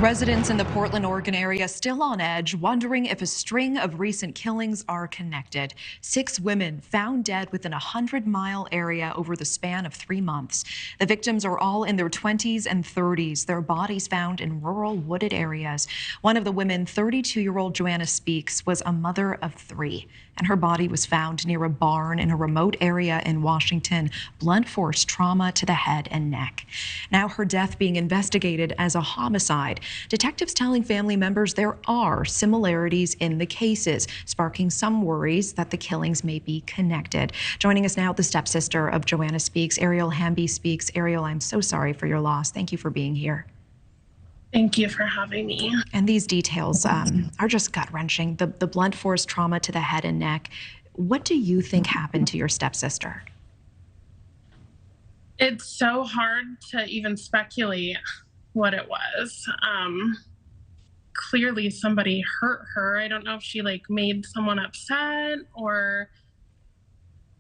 Residents in the Portland, Oregon area still on edge, wondering if a string of recent killings are connected. 6 women found dead within a 100-mile area over the span of 3 months. The victims are all in their 20s and 30s. Their bodies found in rural, wooded areas. One of the women, 32-year-old Joanna Speaks, was a mother of 3, and her body was found near a barn in a remote area in Washington. Blunt force trauma to the head and neck. Now her death being investigated as a homicide. Detectives telling family members there are similarities in the cases, sparking some worries that the killings may be connected. Joining us now, the stepsister of Joanna Speaks, Ariel Hamby Speaks. Ariel, I'm so sorry for your loss. Thank you for being here. Thank you for having me. And these details are just gut-wrenching. The blunt force trauma to the head and neck. What do you think happened to your stepsister? It's so hard to even speculate what it was. Clearly somebody hurt her. I don't know if she made someone upset, or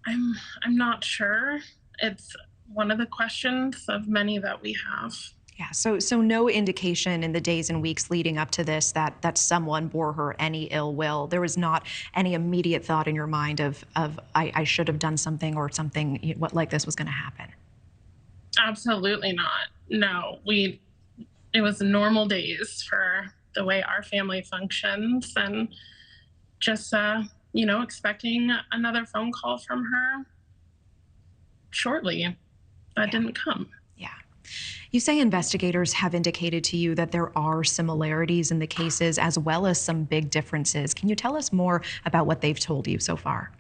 I'm not sure. It's one of the questions of many that we have. Yeah, so no indication in the days and weeks leading up to this that someone bore her any ill will. There was not any immediate thought in your mind of I should have done something, or something what like this was going to happen. Absolutely not. No, it was normal days for the way our family functions, and just expecting another phone call from her shortly. That didn't come. Yeah. You say investigators have indicated to you that there are similarities in the cases as well as some big differences. Can you tell us more about what they've told you so far?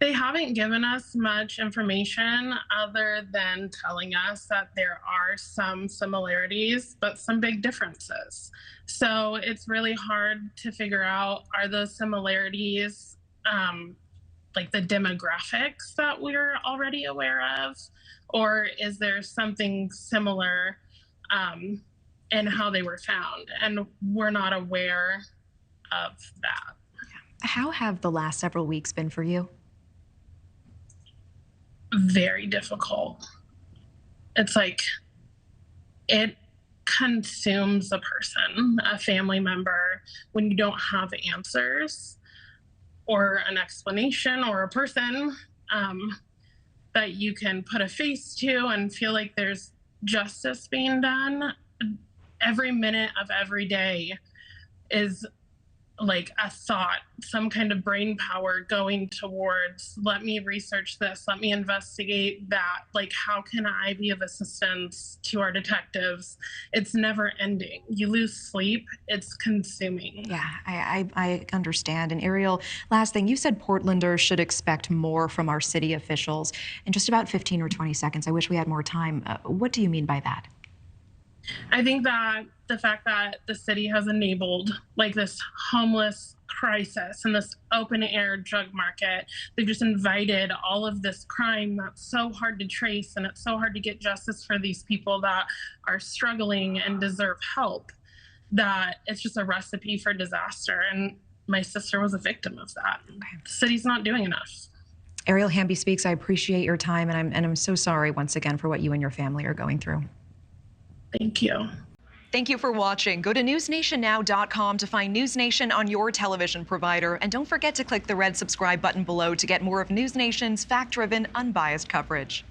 They haven't given us much information other than telling us that there are some similarities, but some big differences. So it's really hard to figure out, are those similarities like the demographics that we're already aware of, or is there something similar in how they were found? And we're not aware of that. How have the last several weeks been for you? Very difficult. It's like it consumes a person, a family member, when you don't have answers or an explanation or a person that you can put a face to and feel like there's justice being done. Every minute of every day is like a thought, some kind of brain power going towards, let me research this, let me investigate that. Like, how can I be of assistance to our detectives? It's never ending. You lose sleep, it's consuming. Yeah, I understand. And Ariel, last thing, you said Portlanders should expect more from our city officials. In just about 15 or 20 seconds, I wish we had more time. What do you mean by that? I think that the fact that the city has enabled this homeless crisis and this open air drug market, they've just invited all of this crime that's so hard to trace, and it's so hard to get justice for these people that are struggling and deserve help, that it's just a recipe for disaster. And my sister was a victim of that. Okay. The city's not doing enough. Ariel Hamby Speaks, I appreciate your time, and I'm so sorry once again for what you and your family are going through. Thank you. Thank you for watching. Go to newsnationnow.com to find News Nation on your television provider. And don't forget to click the red subscribe button below to get more of News Nation's fact-driven, unbiased coverage.